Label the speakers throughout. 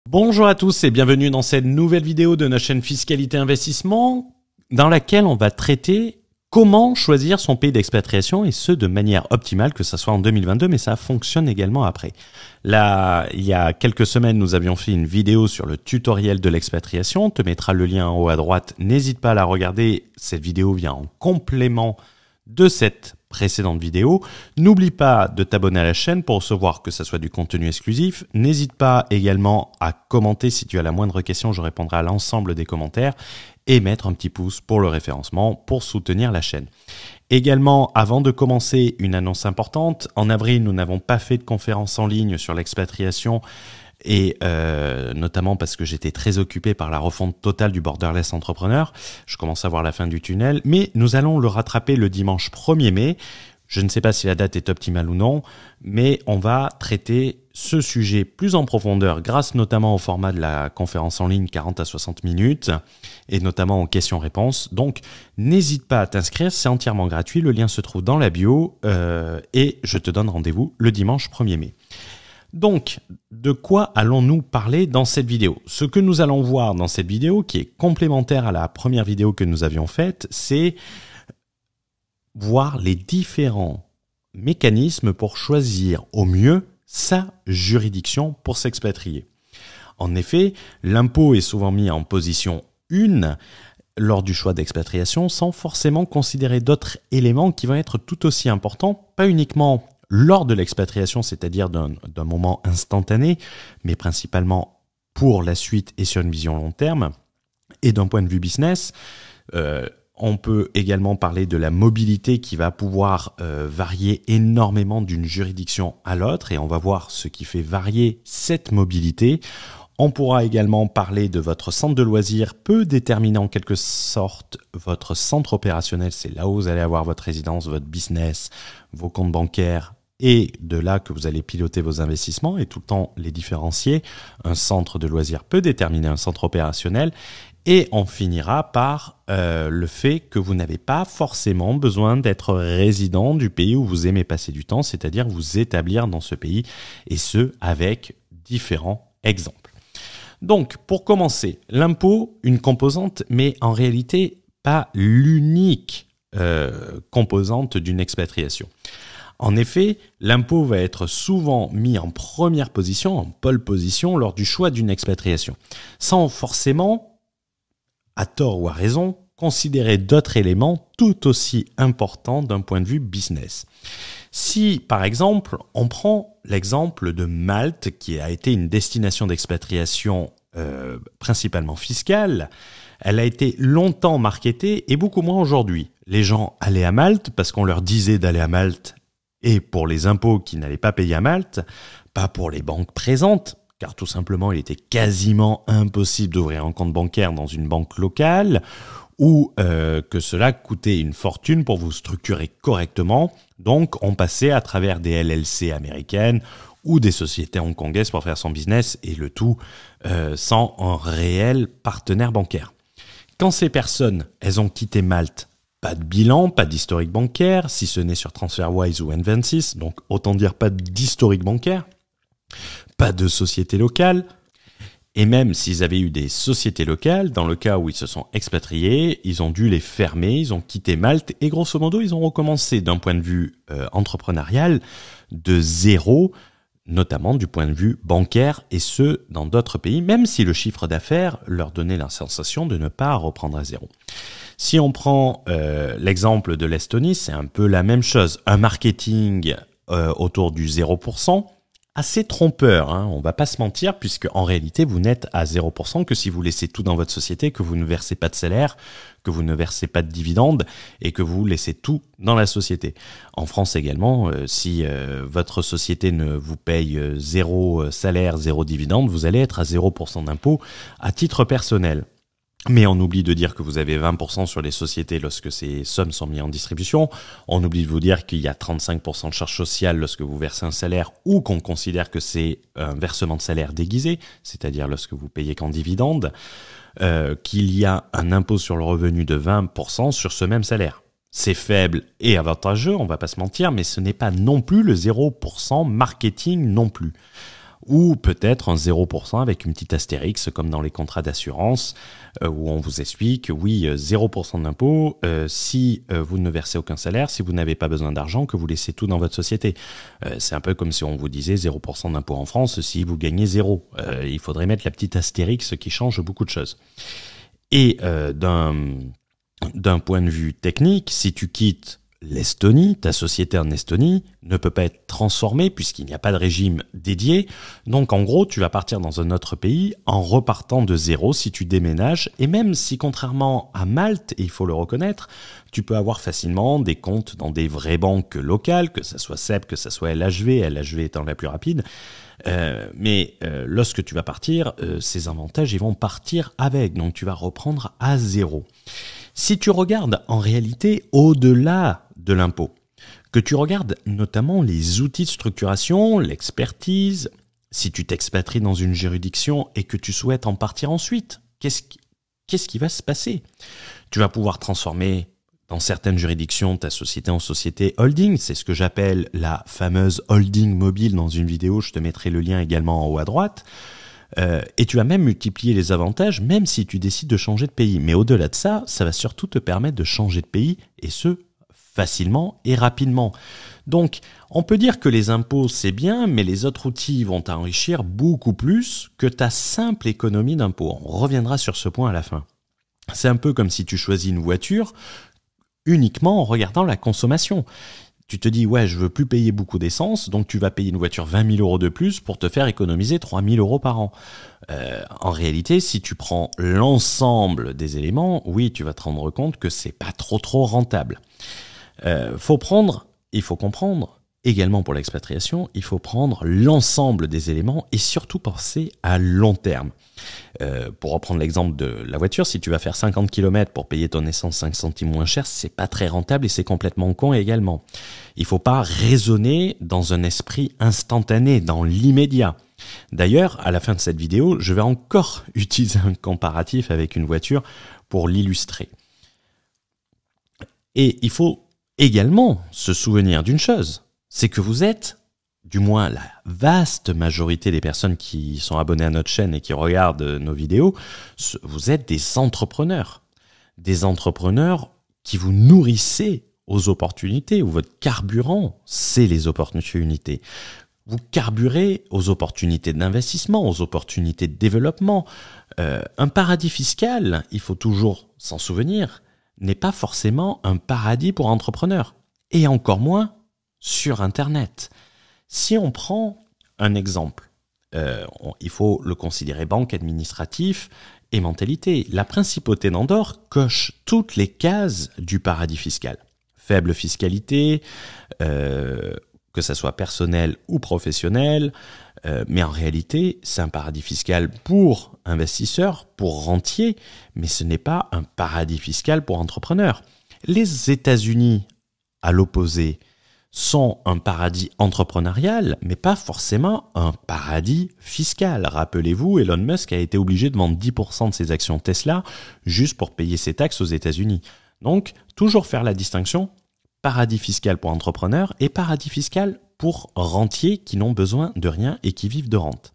Speaker 1: Bonjour à tous et bienvenue dans cette nouvelle vidéo de notre chaîne Fiscalité Investissement dans laquelle on va traiter comment choisir son pays d'expatriation et ce de manière optimale, que ce soit en 2022 mais ça fonctionne également après. Là, il y a quelques semaines, nous avions fait une vidéo sur le tutoriel de l'expatriation. On te mettra le lien en haut à droite. N'hésite pas à la regarder. Cette vidéo vient en complément de cette précédente vidéo. N'oublie pas de t'abonner à la chaîne pour recevoir que ce soit du contenu exclusif. N'hésite pas également à commenter si tu as la moindre question, je répondrai à l'ensemble des commentaires et mettre un petit pouce pour le référencement pour soutenir la chaîne. Également, avant de commencer, une annonce importante. En avril, nous n'avons pas fait de conférence en ligne sur l'expatriation et notamment parce que j'étais très occupé par la refonte totale du Borderless Entrepreneur. Je commence à voir la fin du tunnel, mais nous allons le rattraper le dimanche 1er mai. Je ne sais pas si la date est optimale ou non, mais on va traiter ce sujet plus en profondeur grâce notamment au format de la conférence en ligne 40 à 60 minutes et notamment aux questions-réponses. Donc, n'hésite pas à t'inscrire, c'est entièrement gratuit. Le lien se trouve dans la bio et je te donne rendez-vous le dimanche 1er mai. Donc, de quoi allons-nous parler dans cette vidéo? Ce que nous allons voir dans cette vidéo, qui est complémentaire à la première vidéo que nous avions faite, c'est voir les différents mécanismes pour choisir au mieux sa juridiction pour s'expatrier. En effet, l'impôt est souvent mis en position 1 lors du choix d'expatriation sans forcément considérer d'autres éléments qui vont être tout aussi importants, pas uniquement lors de l'expatriation, c'est-à-dire d'un moment instantané, mais principalement pour la suite et sur une vision long terme. Et d'un point de vue business, on peut également parler de la mobilité qui va pouvoir varier énormément d'une juridiction à l'autre, et on va voir ce qui fait varier cette mobilité. On pourra également parler de votre centre de loisirs, peut déterminer en quelque sorte votre centre opérationnel, c'est là où vous allez avoir votre résidence, votre business, vos comptes bancaires, et de là que vous allez piloter vos investissements et tout le temps les différencier. Un centre de loisirs peut déterminer un centre opérationnel et on finira par le fait que vous n'avez pas forcément besoin d'être résident du pays où vous aimez passer du temps, c'est-à-dire vous établir dans ce pays et ce avec différents exemples. Donc pour commencer, l'impôt, une composante, mais en réalité pas l'unique composante d'une expatriation. En effet, l'impôt va être souvent mis en première position, en pole position, lors du choix d'une expatriation, sans forcément, à tort ou à raison, considérer d'autres éléments tout aussi importants d'un point de vue business. Si, par exemple, on prend l'exemple de Malte, qui a été une destination d'expatriation principalement fiscale, elle a été longtemps marketée et beaucoup moins aujourd'hui. Les gens allaient à Malte parce qu'on leur disait d'aller à Malte et pour les impôts qui n'allaient pas payer à Malte, pas pour les banques présentes, car tout simplement il était quasiment impossible d'ouvrir un compte bancaire dans une banque locale, ou que cela coûtait une fortune pour vous structurer correctement. Donc on passait à travers des LLC américaines ou des sociétés hongkongaises pour faire son business, et le tout sans un réel partenaire bancaire. Quand ces personnes, elles ont quitté Malte, pas de bilan, pas d'historique bancaire, si ce n'est sur TransferWise ou N26, donc autant dire pas d'historique bancaire, pas de société locale, et même s'ils avaient eu des sociétés locales, dans le cas où ils se sont expatriés, ils ont dû les fermer, ils ont quitté Malte, et grosso modo, ils ont recommencé d'un point de vue entrepreneurial de zéro, notamment du point de vue bancaire, et ce, dans d'autres pays, même si le chiffre d'affaires leur donnait la sensation de ne pas reprendre à zéro. Si on prend l'exemple de l'Estonie, c'est un peu la même chose. Un marketing autour du 0%, assez trompeur, hein, on va pas se mentir, puisque en réalité, vous n'êtes à 0% que si vous laissez tout dans votre société, que vous ne versez pas de salaire, que vous ne versez pas de dividendes et que vous laissez tout dans la société. En France également, si votre société ne vous paye zéro salaire, zéro dividende, vous allez être à 0% d'impôt à titre personnel. Mais on oublie de dire que vous avez 20% sur les sociétés lorsque ces sommes sont mises en distribution. On oublie de vous dire qu'il y a 35% de charges sociales lorsque vous versez un salaire ou qu'on considère que c'est un versement de salaire déguisé, c'est-à-dire lorsque vous payez qu'en dividende, qu'il y a un impôt sur le revenu de 20% sur ce même salaire. C'est faible et avantageux, on va pas se mentir, mais ce n'est pas non plus le 0% marketing non plus. ou peut-être un 0% avec une petite astérix comme dans les contrats d'assurance où on vous explique, oui, 0% d'impôt si vous ne versez aucun salaire, si vous n'avez pas besoin d'argent, que vous laissez tout dans votre société. C'est un peu comme si on vous disait 0% d'impôt en France si vous gagnez 0. Il faudrait mettre la petite astérix qui change beaucoup de choses. Et d'un point de vue technique, si tu quittes l'Estonie, ta société en Estonie ne peut pas être transformée puisqu'il n'y a pas de régime dédié. Donc en gros, tu vas partir dans un autre pays en repartant de zéro si tu déménages. Et même si contrairement à Malte, et il faut le reconnaître, tu peux avoir facilement des comptes dans des vraies banques locales, que ce soit SEB, que ce soit LHV, LHV étant la plus rapide. Mais lorsque tu vas partir, ces avantages ils vont partir avec. Donc tu vas reprendre à zéro. Si tu regardes en réalité au-delà de l'impôt, que tu regardes notamment les outils de structuration, l'expertise, si tu t'expatries dans une juridiction et que tu souhaites en partir ensuite, qu'est-ce qui va se passer? Tu vas pouvoir transformer dans certaines juridictions ta société en société holding, c'est ce que j'appelle la fameuse holding mobile dans une vidéo, je te mettrai le lien également en haut à droite. Et tu vas même multiplier les avantages même si tu décides de changer de pays. Mais au-delà de ça, ça va surtout te permettre de changer de pays et ce, facilement et rapidement. Donc, on peut dire que les impôts, c'est bien, mais les autres outils vont t'enrichir beaucoup plus que ta simple économie d'impôts. On reviendra sur ce point à la fin. C'est un peu comme si tu choisis une voiture uniquement en regardant la consommation. Tu te dis, ouais, je veux plus payer beaucoup d'essence, donc tu vas payer une voiture 20 000 € de plus pour te faire économiser 3 000 € par an. En réalité, si tu prends l'ensemble des éléments, oui, tu vas te rendre compte que c'est pas trop rentable. Il faut comprendre, également pour l'expatriation, il faut prendre l'ensemble des éléments et surtout penser à long terme. Pour reprendre l'exemple de la voiture, si tu vas faire 50 km pour payer ton essence 5 centimes moins cher, c'est pas très rentable et c'est complètement con également. Il faut pas raisonner dans un esprit instantané, dans l'immédiat. D'ailleurs, à la fin de cette vidéo, je vais encore utiliser un comparatif avec une voiture pour l'illustrer. Et il faut également se souvenir d'une chose, c'est que vous êtes, du moins la vaste majorité des personnes qui sont abonnées à notre chaîne et qui regardent nos vidéos, vous êtes des entrepreneurs. Des entrepreneurs qui vous nourrissez aux opportunités, où votre carburant, c'est les opportunités. Vous carburez aux opportunités d'investissement, aux opportunités de développement. Un paradis fiscal, il faut toujours s'en souvenir, n'est pas forcément un paradis pour entrepreneurs. Et encore moins sur Internet. Si on prend un exemple, il faut le considérer banque, administratif et mentalité. La principauté d'Andorre coche toutes les cases du paradis fiscal. Faible fiscalité, que ça soit personnel ou professionnel, mais en réalité, c'est un paradis fiscal pour investisseurs, pour rentiers, mais ce n'est pas un paradis fiscal pour entrepreneurs. Les États-Unis, à l'opposé, sont un paradis entrepreneurial, mais pas forcément un paradis fiscal. Rappelez-vous, Elon Musk a été obligé de vendre 10% de ses actions Tesla juste pour payer ses taxes aux États-Unis. Donc, toujours faire la distinction, paradis fiscal pour entrepreneurs et paradis fiscal pour rentiers qui n'ont besoin de rien et qui vivent de rente.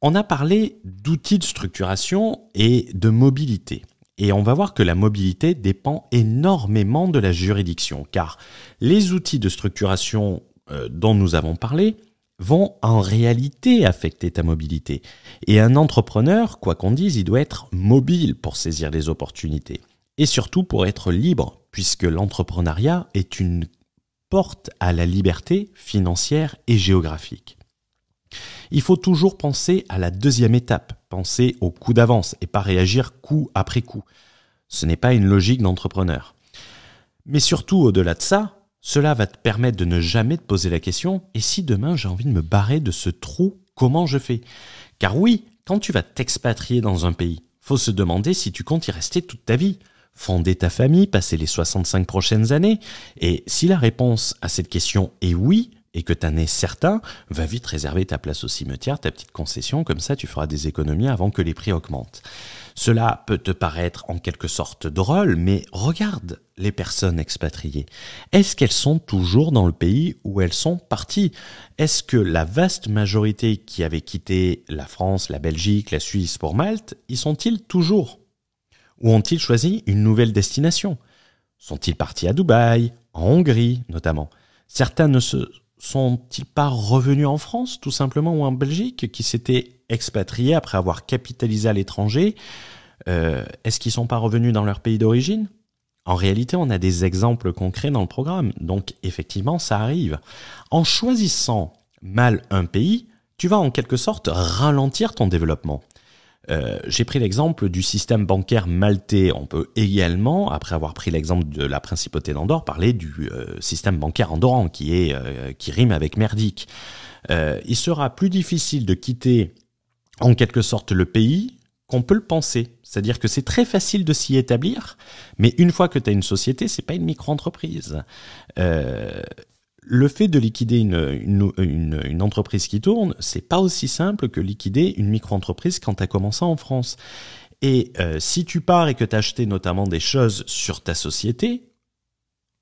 Speaker 1: On a parlé d'outils de structuration et de mobilité. Et on va voir que la mobilité dépend énormément de la juridiction, car les outils de structuration dont nous avons parlé vont en réalité affecter ta mobilité. Et un entrepreneur, quoi qu'on dise, il doit être mobile pour saisir les opportunités. Et surtout pour être libre, puisque l'entrepreneuriat est une porte à la liberté financière et géographique. Il faut toujours penser à la deuxième étape, penser au coup d'avance et pas réagir coup après coup. Ce n'est pas une logique d'entrepreneur. Mais surtout, au-delà de ça, cela va te permettre de ne jamais te poser la question « et si demain j'ai envie de me barrer de ce trou, comment je fais ?» Car oui, quand tu vas t'expatrier dans un pays, faut se demander si tu comptes y rester toute ta vie. Fonder ta famille, passer les 65 prochaines années. Et si la réponse à cette question est oui, et que tu en es certain, va vite réserver ta place au cimetière, ta petite concession, comme ça tu feras des économies avant que les prix augmentent. Cela peut te paraître en quelque sorte drôle, mais regarde les personnes expatriées. Est-ce qu'elles sont toujours dans le pays où elles sont parties? Est-ce que la vaste majorité qui avait quitté la France, la Belgique, la Suisse pour Malte, y sont-ils toujours? Ou ont-ils choisi une nouvelle destination? Sont-ils partis à Dubaï, en Hongrie notamment? Certains ne sont-ils pas revenus en France, tout simplement, ou en Belgique, qui s'étaient expatriés après avoir capitalisé à l'étranger? Est-ce qu'ils ne sont pas revenus dans leur pays d'origine? En réalité, on a des exemples concrets dans le programme. Donc, effectivement, ça arrive. En choisissant mal un pays, tu vas en quelque sorte ralentir ton développement. J'ai pris l'exemple du système bancaire maltais. On peut également, après avoir pris l'exemple de la principauté d'Andorre, parler du système bancaire andorran qui rime avec merdique. Il sera plus difficile de quitter en quelque sorte le pays qu'on peut le penser. C'est-à-dire que c'est très facile de s'y établir, mais une fois que tu as une société, c'est pas une micro-entreprise. Le fait de liquider une entreprise qui tourne, c'est pas aussi simple que liquider une micro-entreprise quand tu as commencé en France. Et si tu pars et que tu as acheté notamment des choses sur ta société,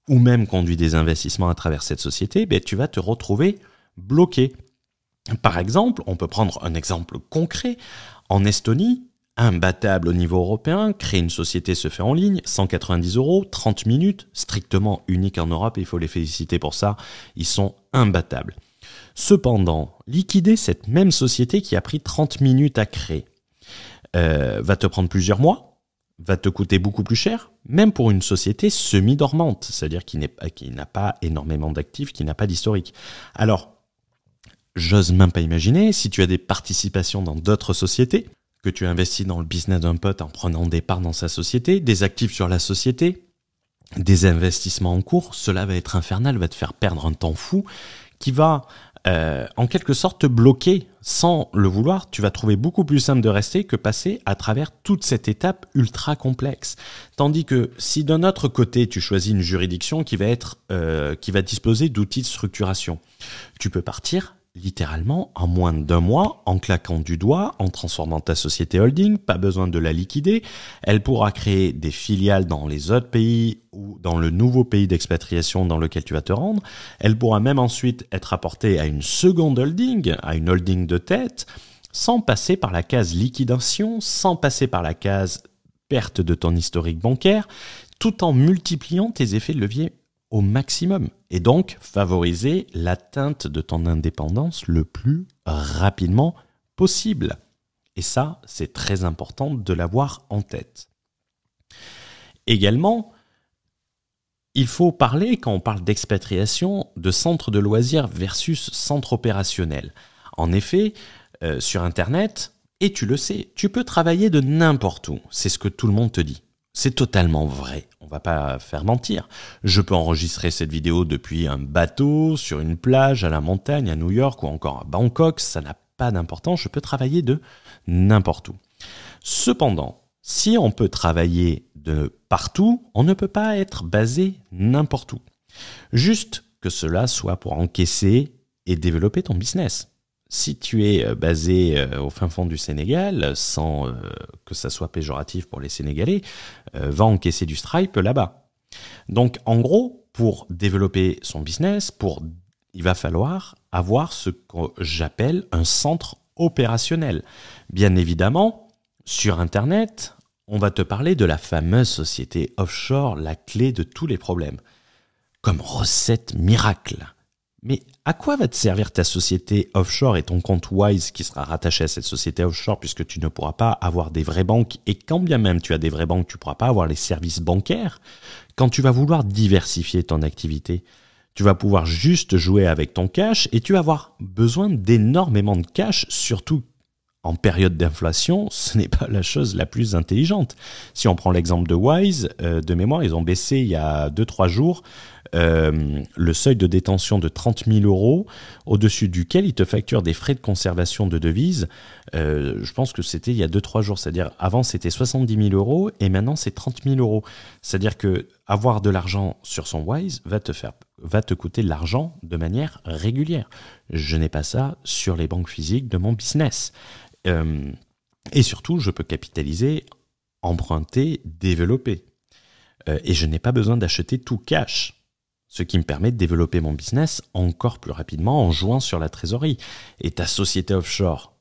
Speaker 1: ou même conduit des investissements à travers cette société, ben, tu vas te retrouver bloqué. Par exemple, on peut prendre un exemple concret. En Estonie, imbattable au niveau européen, créer une société se fait en ligne, 190 €, 30 minutes, strictement unique en Europe, il faut les féliciter pour ça, ils sont imbattables. Cependant, liquider cette même société qui a pris 30 minutes à créer va te prendre plusieurs mois, va te coûter beaucoup plus cher, même pour une société semi-dormante, c'est-à-dire qui n'a pas énormément d'actifs, qui n'a pas d'historique. Alors, j'ose même pas imaginer si tu as des participations dans d'autres sociétés, que tu investis dans le business d'un pote en prenant des parts dans sa société, des actifs sur la société, des investissements en cours, cela va être infernal, va te faire perdre un temps fou qui va en quelque sorte te bloquer sans le vouloir. Tu vas trouver beaucoup plus simple de rester que passer à travers toute cette étape ultra complexe. Tandis que si d'un autre côté tu choisis une juridiction qui va disposer d'outils de structuration, tu peux partir littéralement en moins d'1 mois, en claquant du doigt, en transformant ta société holding, pas besoin de la liquider. Elle pourra créer des filiales dans les autres pays ou dans le nouveau pays d'expatriation dans lequel tu vas te rendre. Elle pourra même ensuite être apportée à une seconde holding, à une holding de tête, sans passer par la case liquidation, sans passer par la case perte de ton historique bancaire, tout en multipliant tes effets de levier au maximum et donc favoriser l'atteinte de ton indépendance le plus rapidement possible. Et ça, c'est très important de l'avoir en tête. Également, il faut parler, quand on parle d'expatriation, de centre de loisirs versus centre opérationnel. En effet, sur Internet, et tu le sais, tu peux travailler de n'importe où. C'est ce que tout le monde te dit. C'est totalement vrai, on va pas faire mentir. Je peux enregistrer cette vidéo depuis un bateau, sur une plage, à la montagne, à New York ou encore à Bangkok, ça n'a pas d'importance, je peux travailler de n'importe où. Cependant, si on peut travailler de partout, on ne peut pas être basé n'importe où. Juste que cela soit pour encaisser et développer ton business. Si tu es basé au fin fond du Sénégal, sans que ça soit péjoratif pour les Sénégalais, va encaisser du Stripe là-bas. Donc, en gros, pour développer son business, il va falloir avoir ce que j'appelle un centre opérationnel. Bien évidemment, sur Internet, on va te parler de la fameuse société offshore, la clé de tous les problèmes, comme recette miracle. Mais à quoi va te servir ta société offshore et ton compte Wise qui sera rattaché à cette société offshore puisque tu ne pourras pas avoir des vraies banques et quand bien même tu as des vraies banques, tu ne pourras pas avoir les services bancaires. Quand tu vas vouloir diversifier ton activité, tu vas pouvoir juste jouer avec ton cash et tu vas avoir besoin d'énormément de cash, surtout en période d'inflation, ce n'est pas la chose la plus intelligente. Si on prend l'exemple de Wise, de mémoire, ils ont baissé il y a 2-3 jours le seuil de détention de 30 000 €, au-dessus duquel ils te facturent des frais de conservation de devises. Je pense que c'était il y a 2-3 jours, c'est-à-dire avant c'était 70 000 € et maintenant c'est 30 000 €. C'est-à-dire que avoir de l'argent sur son Wise va te faire va te coûter de l'argent de manière régulière. Je n'ai pas ça sur les banques physiques de mon business. Et surtout, je peux capitaliser, emprunter, développer. Et je n'ai pas besoin d'acheter tout cash, ce qui me permet de développer mon business encore plus rapidement en jouant sur la trésorerie. Et ta société offshore,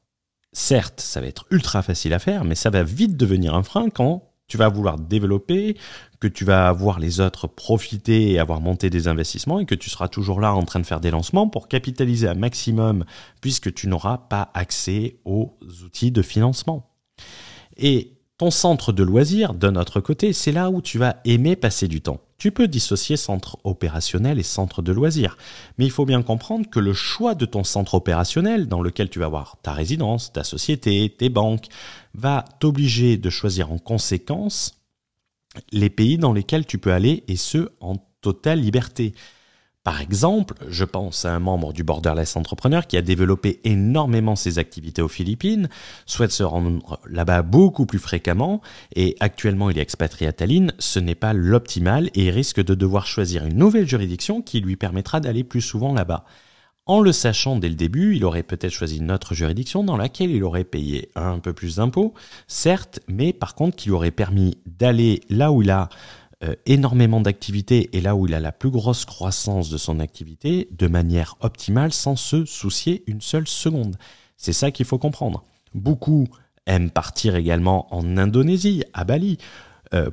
Speaker 1: certes, ça va être ultra facile à faire, mais ça va vite devenir un frein quand tu vas vouloir développer, que tu vas voir les autres profiter et avoir monté des investissements et que tu seras toujours là en train de faire des lancements pour capitaliser un maximum puisque tu n'auras pas accès aux outils de financement. Et ton centre de loisirs, d'un autre côté, c'est là où tu vas aimer passer du temps. Tu peux dissocier centre opérationnel et centre de loisirs. Mais il faut bien comprendre que le choix de ton centre opérationnel, dans lequel tu vas avoir ta résidence, ta société, tes banques, va t'obliger de choisir en conséquence les pays dans lesquels tu peux aller et ce, en totale liberté. Par exemple, je pense à un membre du Borderless Entrepreneur qui a développé énormément ses activités aux Philippines, souhaite se rendre là-bas beaucoup plus fréquemment et actuellement il est expatrié à Tallinn. Ce n'est pas l'optimal et il risque de devoir choisir une nouvelle juridiction qui lui permettra d'aller plus souvent là-bas. En le sachant dès le début, il aurait peut-être choisi une autre juridiction dans laquelle il aurait payé un peu plus d'impôts, certes, mais par contre qui lui aurait permis d'aller là où il a énormément d'activités et là où il a la plus grosse croissance de son activité de manière optimale sans se soucier une seule seconde. C'est ça qu'il faut comprendre. Beaucoup aiment partir également en Indonésie, à Bali.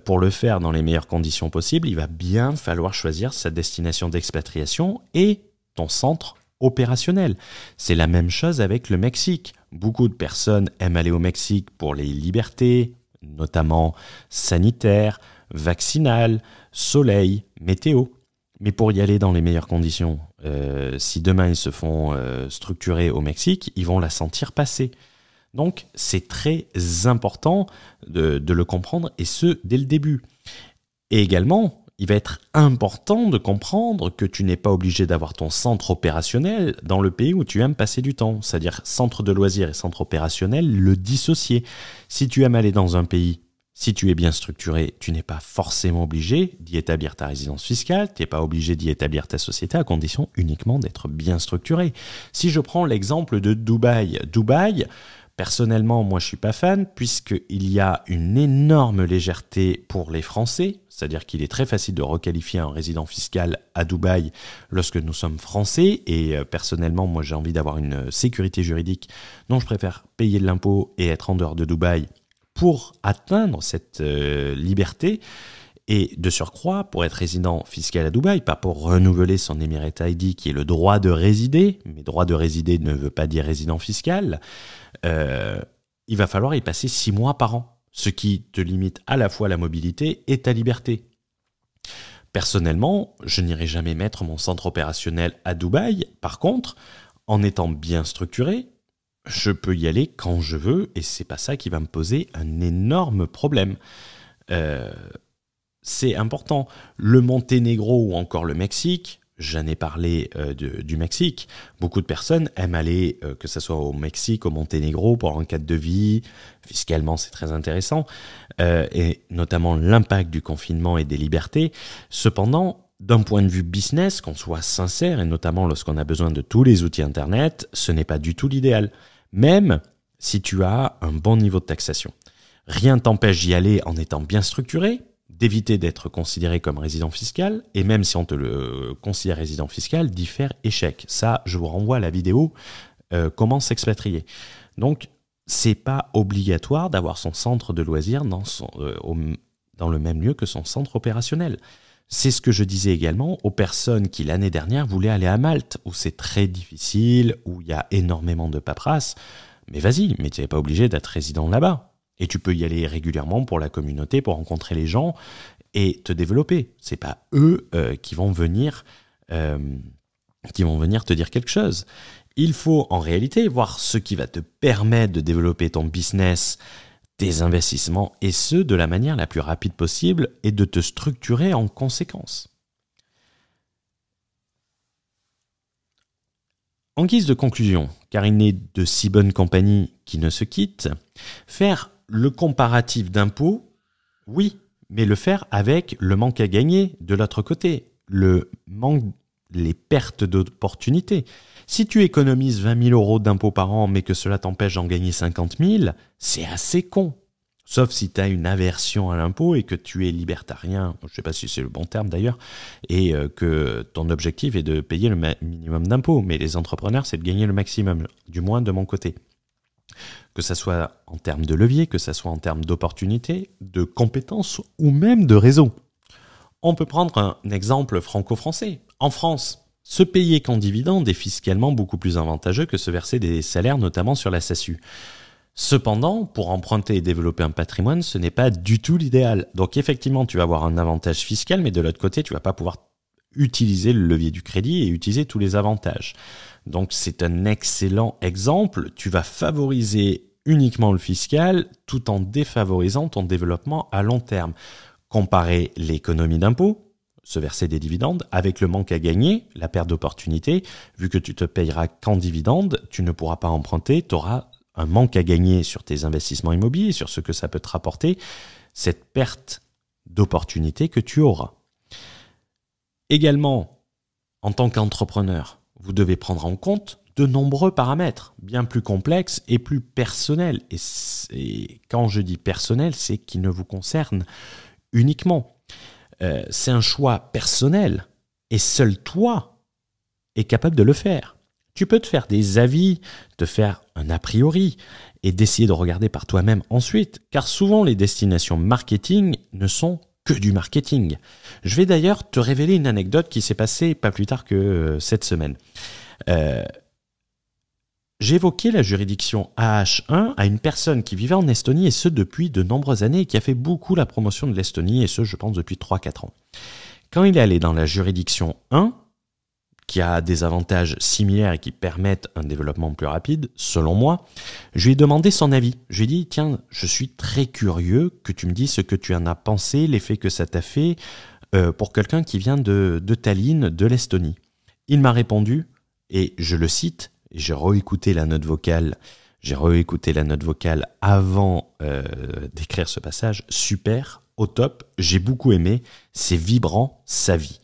Speaker 1: Pour le faire dans les meilleures conditions possibles, il va bien falloir choisir sa destination d'expatriation et ton centre opérationnel. C'est la même chose avec le Mexique. Beaucoup de personnes aiment aller au Mexique pour les libertés, notamment sanitaires, vaccinal, soleil, météo. Mais pour y aller dans les meilleures conditions, si demain ils se font structurer au Mexique, ils vont la sentir passer. Donc c'est très important de le comprendre et ce, dès le début. Et également, il va être important de comprendre que tu n'es pas obligé d'avoir ton centre opérationnel dans le pays où tu aimes passer du temps. C'est-à-dire centre de loisirs et centre opérationnel, le dissocier. Si tu aimes aller dans un pays, si tu es bien structuré, tu n'es pas forcément obligé d'y établir ta résidence fiscale, tu n'es pas obligé d'y établir ta société à condition uniquement d'être bien structuré. Si je prends l'exemple de Dubaï, personnellement, moi je suis pas fan puisqu'il y a une énorme légèreté pour les Français, c'est-à-dire qu'il est très facile de requalifier un résident fiscal à Dubaï lorsque nous sommes français et personnellement, moi j'ai envie d'avoir une sécurité juridique, donc je préfère payer de l'impôt et être en dehors de Dubaï pour atteindre cette liberté et de surcroît pour être résident fiscal à Dubaï, pas pour renouveler son Emirate ID qui est le droit de résider, mais droit de résider ne veut pas dire résident fiscal, il va falloir y passer 6 mois par an, ce qui te limite à la fois la mobilité et ta liberté. Personnellement, je n'irai jamais mettre mon centre opérationnel à Dubaï, par contre, en étant bien structuré, je peux y aller quand je veux et c'est pas ça qui va me poser un énorme problème. C'est important. Le Monténégro ou encore le Mexique, j'en ai parlé du Mexique. Beaucoup de personnes aiment aller, que ce soit au Mexique, au Monténégro, pour un cadre de vie. Fiscalement, c'est très intéressant. Et notamment l'impact du confinement et des libertés. Cependant, d'un point de vue business, qu'on soit sincère, et notamment lorsqu'on a besoin de tous les outils Internet, ce n'est pas du tout l'idéal. Même si tu as un bon niveau de taxation. Rien ne t'empêche d'y aller en étant bien structuré, d'éviter d'être considéré comme résident fiscal, et même si on te le considère résident fiscal, d'y faire échec. Ça, je vous renvoie à la vidéo comment s'expatrier. Donc, c'est pas obligatoire d'avoir son centre de loisirs dans le même lieu que son centre opérationnel. C'est ce que je disais également aux personnes qui l'année dernière voulaient aller à Malte, où c'est très difficile, où il y a énormément de paperasse. Mais vas-y, mais tu n'es pas obligé d'être résident là-bas. Et tu peux y aller régulièrement pour la communauté, pour rencontrer les gens et te développer. C'est pas eux qui vont venir te dire quelque chose. Il faut en réalité voir ce qui va te permettre de développer ton business, tes investissements, et ce, de la manière la plus rapide possible, et de te structurer en conséquence. En guise de conclusion, car il n'est de si bonne compagnie qui ne se quitte, faire le comparatif d'impôts, oui, mais le faire avec le manque à gagner de l'autre côté, le manque les pertes d'opportunités. Si tu économises 20 000 euros d'impôts par an, mais que cela t'empêche d'en gagner 50 000, c'est assez con. Sauf si tu as une aversion à l'impôt et que tu es libertarien, je ne sais pas si c'est le bon terme d'ailleurs, et que ton objectif est de payer le minimum d'impôts. Mais les entrepreneurs, c'est de gagner le maximum, du moins de mon côté. Que ça soit en termes de levier, que ça soit en termes d'opportunités, de compétences ou même de réseau. On peut prendre un exemple franco-français. En France, se payer qu'en dividende est fiscalement beaucoup plus avantageux que se verser des salaires, notamment sur la SASU. Cependant, pour emprunter et développer un patrimoine, ce n'est pas du tout l'idéal. Donc effectivement, tu vas avoir un avantage fiscal, mais de l'autre côté, tu vas pas pouvoir utiliser le levier du crédit et utiliser tous les avantages. Donc c'est un excellent exemple. Tu vas favoriser uniquement le fiscal tout en défavorisant ton développement à long terme. Comparer l'économie d'impôt, se verser des dividendes, avec le manque à gagner, la perte d'opportunité. Vu que tu te payeras qu'en dividendes, tu ne pourras pas emprunter, tu auras un manque à gagner sur tes investissements immobiliers, sur ce que ça peut te rapporter, cette perte d'opportunité que tu auras. Également, en tant qu'entrepreneur, vous devez prendre en compte de nombreux paramètres, bien plus complexes et plus personnels. Et quand je dis personnel, c'est qui ne vous concerne uniquement. C'est un choix personnel et seul toi es capable de le faire. Tu peux te faire des avis, te faire un a priori et d'essayer de regarder par toi-même ensuite, car souvent les destinations marketing ne sont que du marketing. Je vais d'ailleurs te révéler une anecdote qui s'est passée pas plus tard que cette semaine. J'ai évoqué la juridiction AH1 à une personne qui vivait en Estonie et ce depuis de nombreuses années et qui a fait beaucoup la promotion de l'Estonie et ce je pense depuis 3-4 ans. Quand il est allé dans la juridiction 1, qui a des avantages similaires et qui permettent un développement plus rapide, selon moi, je lui ai demandé son avis. Je lui ai dit, tiens, je suis très curieux que tu me dises ce que tu en as pensé, l'effet que ça t'a fait pour quelqu'un qui vient de Tallinn, de l'Estonie. Il m'a répondu, et je le cite, j'ai réécouté la note vocale avant d'écrire ce passage, super, au top, j'ai beaucoup aimé, c'est vibrant, sa vie.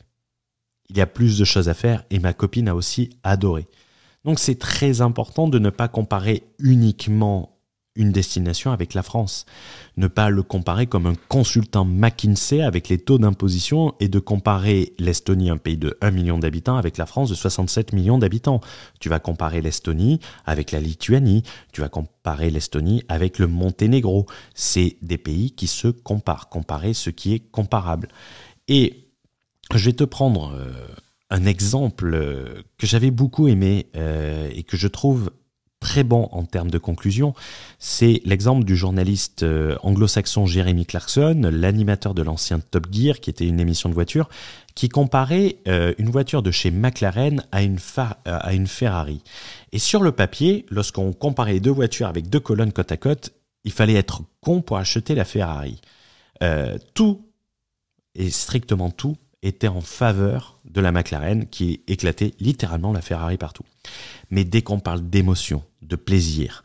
Speaker 1: Il y a plus de choses à faire et ma copine a aussi adoré. Donc c'est très important de ne pas comparer uniquement une destination avec la France. Ne pas le comparer comme un consultant McKinsey avec les taux d'imposition et de comparer l'Estonie, un pays de 1 million d'habitants, avec la France de 67 millions d'habitants. Tu vas comparer l'Estonie avec la Lituanie, tu vas comparer l'Estonie avec le Monténégro. C'est des pays qui se comparent, comparer ce qui est comparable. Et je vais te prendre un exemple que j'avais beaucoup aimé et que je trouve très bon en termes de conclusion. C'est l'exemple du journaliste anglo-saxon Jeremy Clarkson, l'animateur de l'ancien Top Gear, qui était une émission de voiture, qui comparait une voiture de chez McLaren à une Ferrari. Et sur le papier, lorsqu'on comparait les deux voitures avec deux colonnes côte à côte, il fallait être con pour acheter la Ferrari. Tout, et strictement tout, était en faveur de la McLaren qui éclatait littéralement la Ferrari partout. Mais dès qu'on parle d'émotion, de plaisir,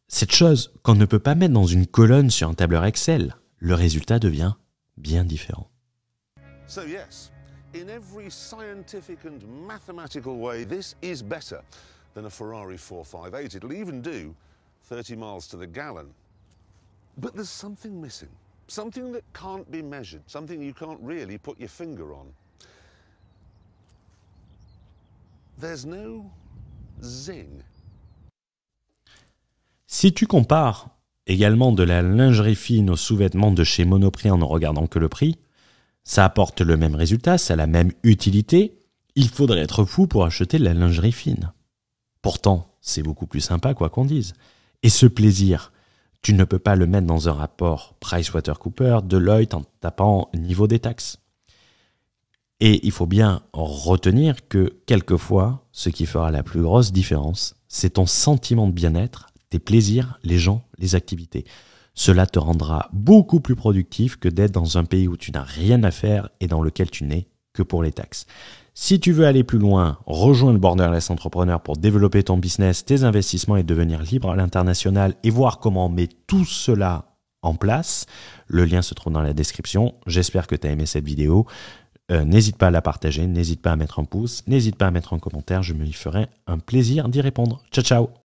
Speaker 1: cette chose qu'on ne peut pas mettre dans une colonne sur un tableur Excel, le résultat devient bien différent.
Speaker 2: So yes, in every scientific and mathematical way, this is better than a Ferrari 458. It'll even do 30 miles to the gallon. But there's something missing. Something that can't be measured, something you can't really put your finger on. There's no zing.
Speaker 1: Si tu compares également de la lingerie fine aux sous-vêtements de chez Monoprix en ne regardant que le prix, ça apporte le même résultat, ça a la même utilité. Il faudrait être fou pour acheter de la lingerie fine. Pourtant, c'est beaucoup plus sympa quoi qu'on dise. Et ce plaisir, tu ne peux pas le mettre dans un rapport PricewaterhouseCoopers, Deloitte en tapant niveau des taxes. Et il faut bien retenir que quelquefois, ce qui fera la plus grosse différence, c'est ton sentiment de bien-être, tes plaisirs, les gens, les activités. Cela te rendra beaucoup plus productif que d'être dans un pays où tu n'as rien à faire et dans lequel tu n'es que pour les taxes. Si tu veux aller plus loin, rejoins le Borderless Entrepreneur pour développer ton business, tes investissements et devenir libre à l'international et voir comment on met tout cela en place. Le lien se trouve dans la description. J'espère que tu as aimé cette vidéo. n'hésite pas à la partager, n'hésite pas à mettre un pouce, n'hésite pas à mettre un commentaire, je me y ferai un plaisir d'y répondre. Ciao ciao.